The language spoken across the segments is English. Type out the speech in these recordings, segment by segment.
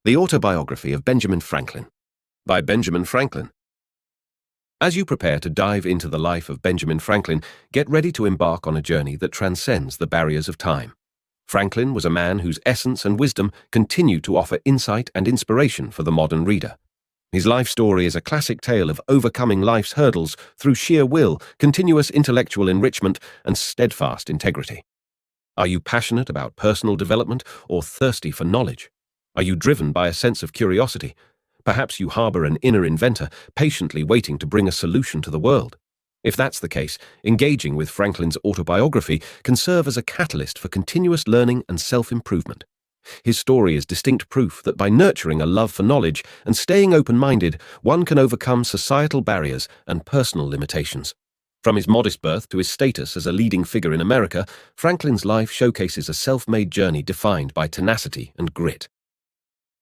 The Autobiography of Benjamin Franklin, by Benjamin Franklin. As you prepare to dive into the life of Benjamin Franklin, get ready to embark on a journey that transcends the barriers of time. Franklin was a man whose essence and wisdom continue to offer insight and inspiration for the modern reader. His life story is a classic tale of overcoming life's hurdles through sheer will, continuous intellectual enrichment, and steadfast integrity. Are you passionate about personal development or thirsty for knowledge? Are you driven by a sense of curiosity? Perhaps you harbor an inner inventor, patiently waiting to bring a solution to the world. If that's the case, engaging with Franklin's autobiography can serve as a catalyst for continuous learning and self-improvement. His story is distinct proof that by nurturing a love for knowledge and staying open-minded, one can overcome societal barriers and personal limitations. From his modest birth to his status as a leading figure in America, Franklin's life showcases a self-made journey defined by tenacity and grit.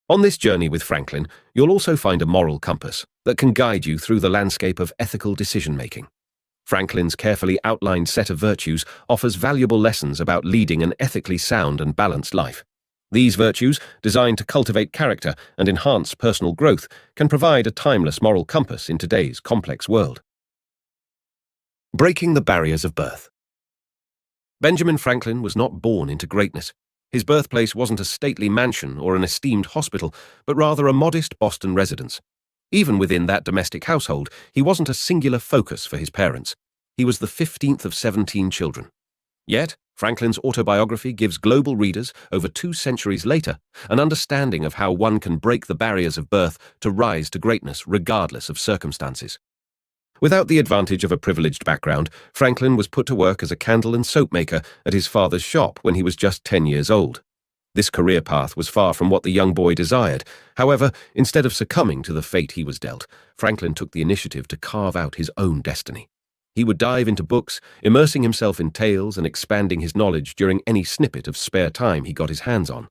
On this journey with Franklin, you'll also find a moral compass that can guide you through the landscape of ethical decision-making. Franklin's carefully outlined set of virtues offers valuable lessons about leading an ethically sound and balanced life. These virtues, designed to cultivate character and enhance personal growth, can provide a timeless moral compass in today's complex world. Breaking the barriers of birth. Benjamin Franklin was not born into greatness. His birthplace wasn't a stately mansion or an esteemed hospital, but rather a modest Boston residence. Even within that domestic household, he wasn't a singular focus for his parents. He was the 15th of 17 children. Yet, Franklin's autobiography gives global readers, over 2 centuries later, an understanding of how one can break the barriers of birth to rise to greatness regardless of circumstances. Without the advantage of a privileged background, Franklin was put to work as a candle and soap maker at his father's shop when he was just 10 years old. This career path was far from what the young boy desired. However, instead of succumbing to the fate he was dealt, Franklin took the initiative to carve out his own destiny. He would dive into books, immersing himself in tales and expanding his knowledge during any snippet of spare time he got his hands on.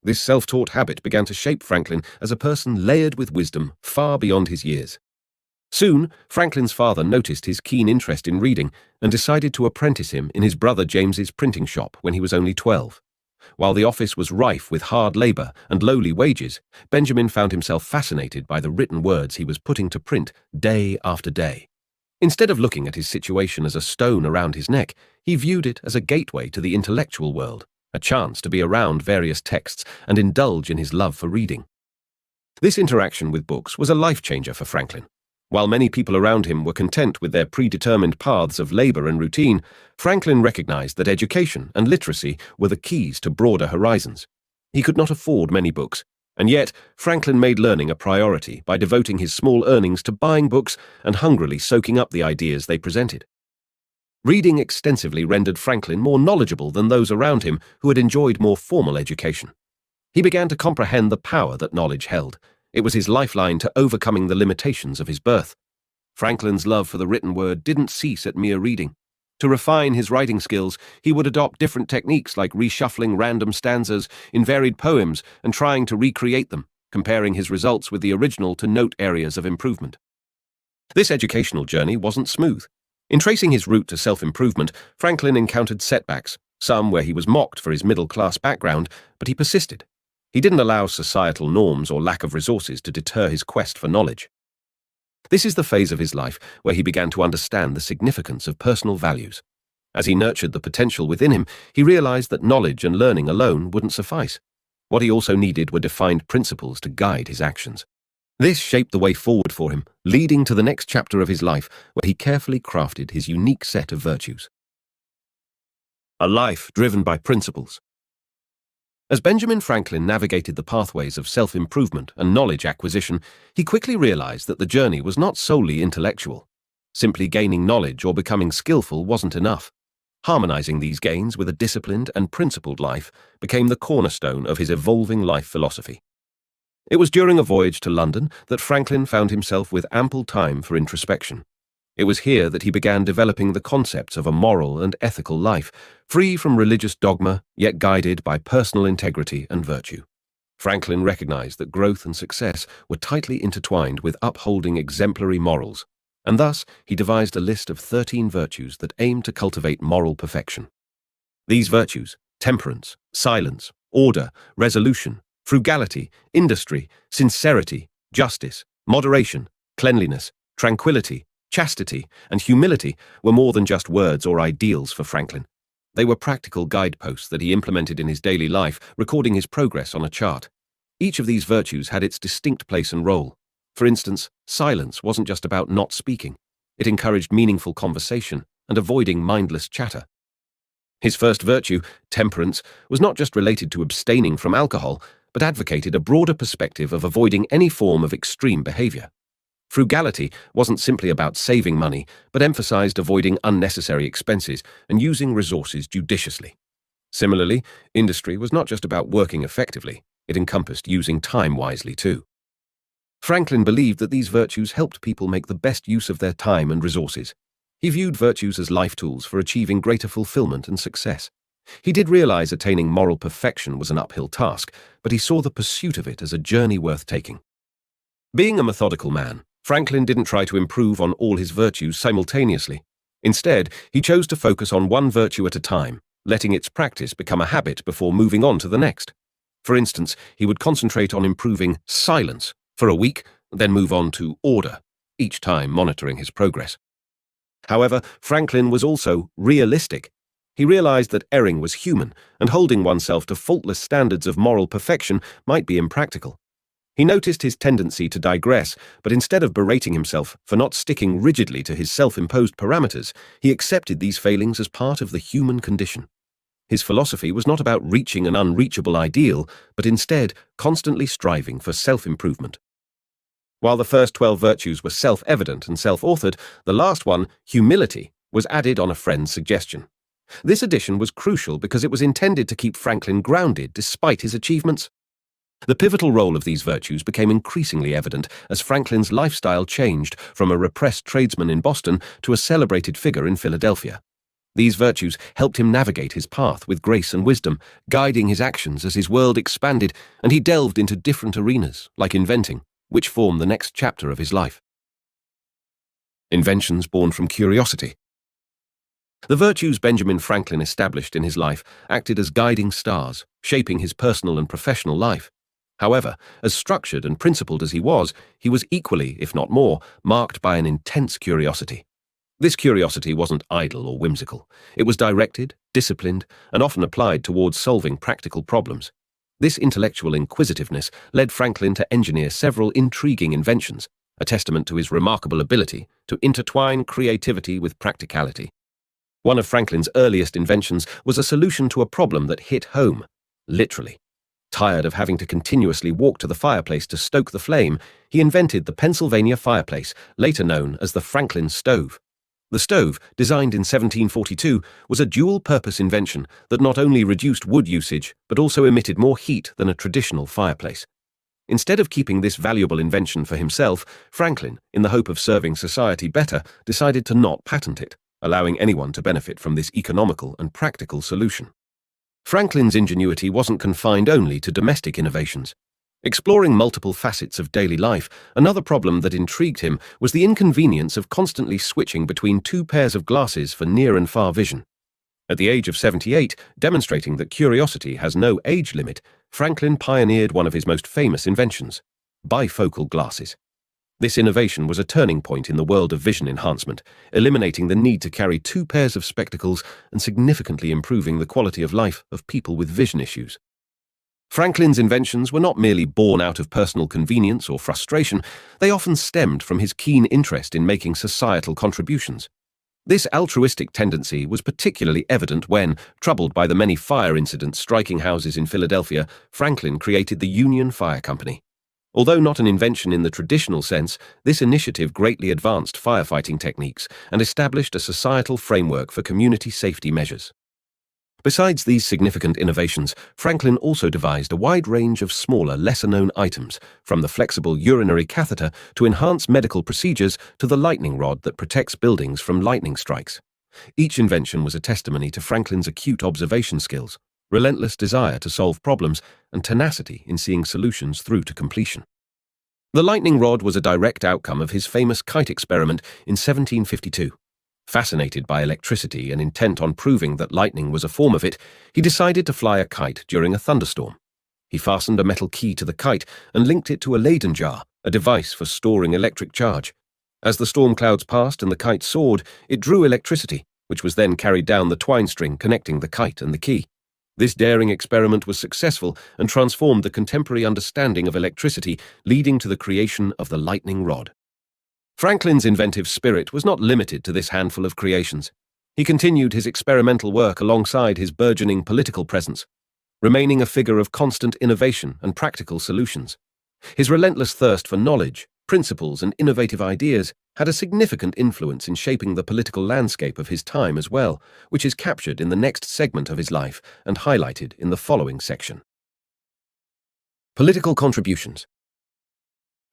This self-taught habit began to shape Franklin as a person layered with wisdom far beyond his years. Soon, Franklin's father noticed his keen interest in reading and decided to apprentice him in his brother James's printing shop when he was only 12. While the office was rife with hard labor and lowly wages, Benjamin found himself fascinated by the written words he was putting to print day after day. Instead of looking at his situation as a stone around his neck, he viewed it as a gateway to the intellectual world, a chance to be around various texts and indulge in his love for reading. This interaction with books was a life-changer for Franklin. While many people around him were content with their predetermined paths of labor and routine, Franklin recognized that education and literacy were the keys to broader horizons. He could not afford many books, and yet Franklin made learning a priority by devoting his small earnings to buying books and hungrily soaking up the ideas they presented. Reading extensively rendered Franklin more knowledgeable than those around him who had enjoyed more formal education. He began to comprehend the power that knowledge held. It was his lifeline to overcoming the limitations of his birth. Franklin's love for the written word didn't cease at mere reading. To refine his writing skills, he would adopt different techniques like reshuffling random stanzas in varied poems and trying to recreate them, comparing his results with the original to note areas of improvement. This educational journey wasn't smooth. In tracing his route to self-improvement, Franklin encountered setbacks, some where he was mocked for his middle-class background, but he persisted. He didn't allow societal norms or lack of resources to deter his quest for knowledge. This is the phase of his life where he began to understand the significance of personal values. As he nurtured the potential within him, he realized that knowledge and learning alone wouldn't suffice. What he also needed were defined principles to guide his actions. This shaped the way forward for him, leading to the next chapter of his life where he carefully crafted his unique set of virtues. A life driven by principles. As Benjamin Franklin navigated the pathways of self-improvement and knowledge acquisition, he quickly realized that the journey was not solely intellectual. Simply gaining knowledge or becoming skillful wasn't enough. Harmonizing these gains with a disciplined and principled life became the cornerstone of his evolving life philosophy. It was during a voyage to London that Franklin found himself with ample time for introspection. It was here that he began developing the concepts of a moral and ethical life, free from religious dogma, yet guided by personal integrity and virtue. Franklin recognized that growth and success were tightly intertwined with upholding exemplary morals, and thus he devised a list of 13 virtues that aimed to cultivate moral perfection. These virtues, temperance, silence, order, resolution, Frugality, industry, sincerity, justice, moderation, cleanliness, tranquility, chastity, and humility were more than just words or ideals for Franklin. They were practical guideposts that he implemented in his daily life, recording his progress on a chart. Each of these virtues had its distinct place and role. For instance, silence wasn't just about not speaking. It encouraged meaningful conversation and avoiding mindless chatter. His first virtue, temperance, was not just related to abstaining from alcohol, but advocated a broader perspective of avoiding any form of extreme behavior. Frugality wasn't simply about saving money, but emphasized avoiding unnecessary expenses and using resources judiciously. Similarly, industry was not just about working effectively, it encompassed using time wisely too. Franklin believed that these virtues helped people make the best use of their time and resources. He viewed virtues as life tools for achieving greater fulfillment and success. He did realize attaining moral perfection was an uphill task, but he saw the pursuit of it as a journey worth taking. Being a methodical man, Franklin didn't try to improve on all his virtues simultaneously. Instead, he chose to focus on one virtue at a time, letting its practice become a habit before moving on to the next. For instance, he would concentrate on improving silence for a week, then move on to order, each time monitoring his progress. However, Franklin was also realistic. He realized that erring was human, and holding oneself to faultless standards of moral perfection might be impractical. He noticed his tendency to digress, but instead of berating himself for not sticking rigidly to his self-imposed parameters, he accepted these failings as part of the human condition. His philosophy was not about reaching an unreachable ideal, but instead constantly striving for self-improvement. While the first 12 virtues were self-evident and self-authored, the last one, humility, was added on a friend's suggestion. This addition was crucial because it was intended to keep Franklin grounded despite his achievements. The pivotal role of these virtues became increasingly evident as Franklin's lifestyle changed from a repressed tradesman in Boston to a celebrated figure in Philadelphia. These virtues helped him navigate his path with grace and wisdom, guiding his actions as his world expanded and he delved into different arenas, like inventing, which formed the next chapter of his life. Inventions born from curiosity. The virtues Benjamin Franklin established in his life acted as guiding stars, shaping his personal and professional life. However, as structured and principled as he was equally, if not more, marked by an intense curiosity. This curiosity wasn't idle or whimsical. It was directed, disciplined, and often applied towards solving practical problems. This intellectual inquisitiveness led Franklin to engineer several intriguing inventions, a testament to his remarkable ability to intertwine creativity with practicality. One of Franklin's earliest inventions was a solution to a problem that hit home, literally. Tired of having to continuously walk to the fireplace to stoke the flame, he invented the Pennsylvania fireplace, later known as the Franklin stove. The stove, designed in 1742, was a dual-purpose invention that not only reduced wood usage but also emitted more heat than a traditional fireplace. Instead of keeping this valuable invention for himself, Franklin, in the hope of serving society better, decided to not patent it, allowing anyone to benefit from this economical and practical solution. Franklin's ingenuity wasn't confined only to domestic innovations. Exploring multiple facets of daily life, another problem that intrigued him was the inconvenience of constantly switching between two pairs of glasses for near and far vision. At the age of 78, demonstrating that curiosity has no age limit, Franklin pioneered one of his most famous inventions: bifocal glasses. This innovation was a turning point in the world of vision enhancement, eliminating the need to carry two pairs of spectacles and significantly improving the quality of life of people with vision issues. Franklin's inventions were not merely born out of personal convenience or frustration, they often stemmed from his keen interest in making societal contributions. This altruistic tendency was particularly evident when, troubled by the many fire incidents striking houses in Philadelphia, Franklin created the Union Fire Company. Although not an invention in the traditional sense, this initiative greatly advanced firefighting techniques and established a societal framework for community safety measures. Besides these significant innovations, Franklin also devised a wide range of smaller, lesser-known items, from the flexible urinary catheter to enhanced medical procedures to the lightning rod that protects buildings from lightning strikes. Each invention was a testimony to Franklin's acute observation skills, relentless desire to solve problems, and tenacity in seeing solutions through to completion. The lightning rod was a direct outcome of his famous kite experiment in 1752. Fascinated by electricity and intent on proving that lightning was a form of it, he decided to fly a kite during a thunderstorm. He fastened a metal key to the kite and linked it to a Leyden jar, a device for storing electric charge. As the storm clouds passed and the kite soared, it drew electricity, which was then carried down the twine string connecting the kite and the key. This daring experiment was successful and transformed the contemporary understanding of electricity, leading to the creation of the lightning rod. Franklin's inventive spirit was not limited to this handful of creations. He continued his experimental work alongside his burgeoning political presence, remaining a figure of constant innovation and practical solutions. His relentless thirst for knowledge, principles, and innovative ideas had a significant influence in shaping the political landscape of his time as well, which is captured in the next segment of his life and highlighted in the following section. Political contributions.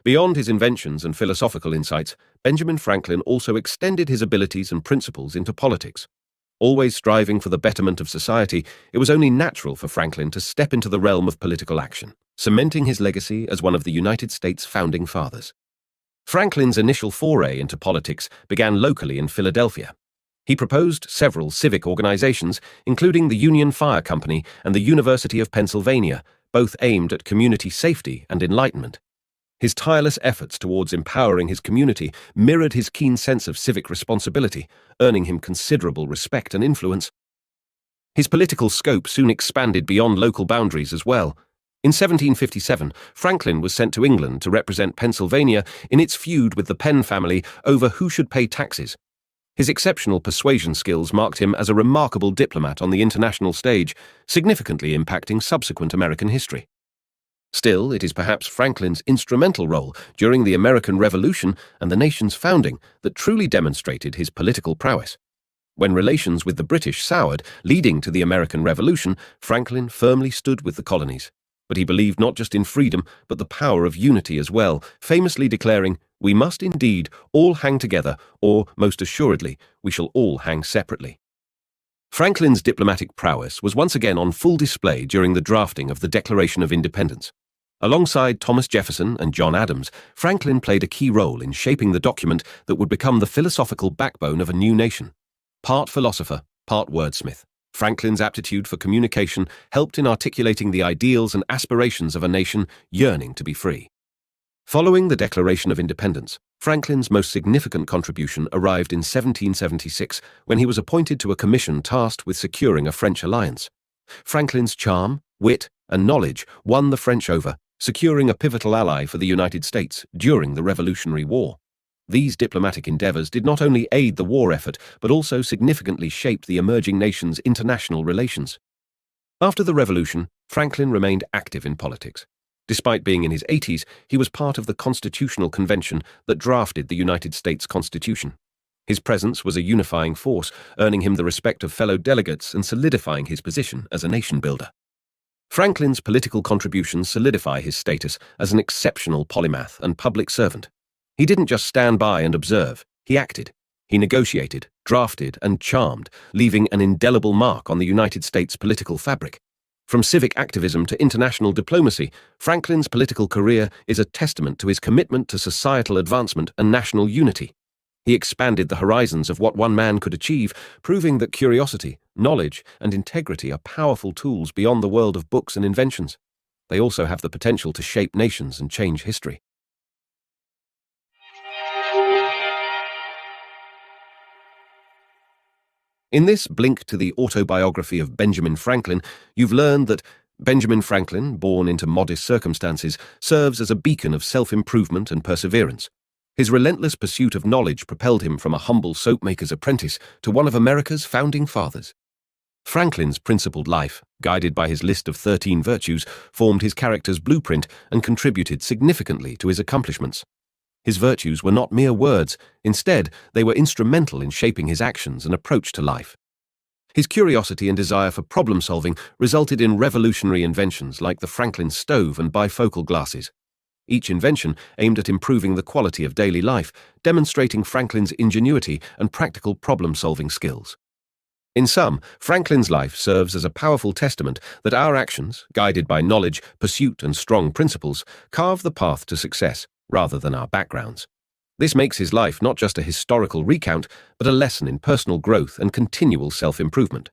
Beyond his inventions and philosophical insights, Benjamin Franklin also extended his abilities and principles into politics. Always striving for the betterment of society, it was only natural for Franklin to step into the realm of political action, cementing his legacy as one of the United States' founding fathers. Franklin's initial foray into politics began locally in Philadelphia. He proposed several civic organizations, including the Union Fire Company and the University of Pennsylvania, both aimed at community safety and enlightenment. His tireless efforts towards empowering his community mirrored his keen sense of civic responsibility, earning him considerable respect and influence. His political scope soon expanded beyond local boundaries as well. In 1757, Franklin was sent to England to represent Pennsylvania in its feud with the Penn family over who should pay taxes. His exceptional persuasion skills marked him as a remarkable diplomat on the international stage, significantly impacting subsequent American history. Still, it is perhaps Franklin's instrumental role during the American Revolution and the nation's founding that truly demonstrated his political prowess. When relations with the British soured, leading to the American Revolution, Franklin firmly stood with the colonies. But he believed not just in freedom, but the power of unity as well, famously declaring, "We must indeed all hang together, or, most assuredly, we shall all hang separately." Franklin's diplomatic prowess was once again on full display during the drafting of the Declaration of Independence. Alongside Thomas Jefferson and John Adams, Franklin played a key role in shaping the document that would become the philosophical backbone of a new nation. Part philosopher, part wordsmith, Franklin's aptitude for communication helped in articulating the ideals and aspirations of a nation yearning to be free. Following the Declaration of Independence, Franklin's most significant contribution arrived in 1776 when he was appointed to a commission tasked with securing a French alliance. Franklin's charm, wit, and knowledge won the French over, securing a pivotal ally for the United States during the Revolutionary War. These diplomatic endeavors did not only aid the war effort, but also significantly shaped the emerging nation's international relations. After the Revolution, Franklin remained active in politics. Despite being in his 80s, he was part of the Constitutional Convention that drafted the United States Constitution. His presence was a unifying force, earning him the respect of fellow delegates and solidifying his position as a nation builder. Franklin's political contributions solidify his status as an exceptional polymath and public servant. He didn't just stand by and observe, he acted. He negotiated, drafted, and charmed, leaving an indelible mark on the United States political fabric. From civic activism to international diplomacy, Franklin's political career is a testament to his commitment to societal advancement and national unity. He expanded the horizons of what one man could achieve, proving that curiosity, knowledge, and integrity are powerful tools beyond the world of books and inventions. They also have the potential to shape nations and change history. In this blink to the autobiography of Benjamin Franklin, you've learned that Benjamin Franklin, born into modest circumstances, serves as a beacon of self-improvement and perseverance. His relentless pursuit of knowledge propelled him from a humble soapmaker's apprentice to one of America's founding fathers. Franklin's principled life, guided by his list of 13 virtues, formed his character's blueprint and contributed significantly to his accomplishments. His virtues were not mere words, instead, they were instrumental in shaping his actions and approach to life. His curiosity and desire for problem-solving resulted in revolutionary inventions like the Franklin stove and bifocal glasses. Each invention aimed at improving the quality of daily life, demonstrating Franklin's ingenuity and practical problem-solving skills. In sum, Franklin's life serves as a powerful testament that our actions, guided by knowledge, pursuit, and strong principles, carve the path to success, rather than our backgrounds. This makes his life not just a historical recount, but a lesson in personal growth and continual self-improvement.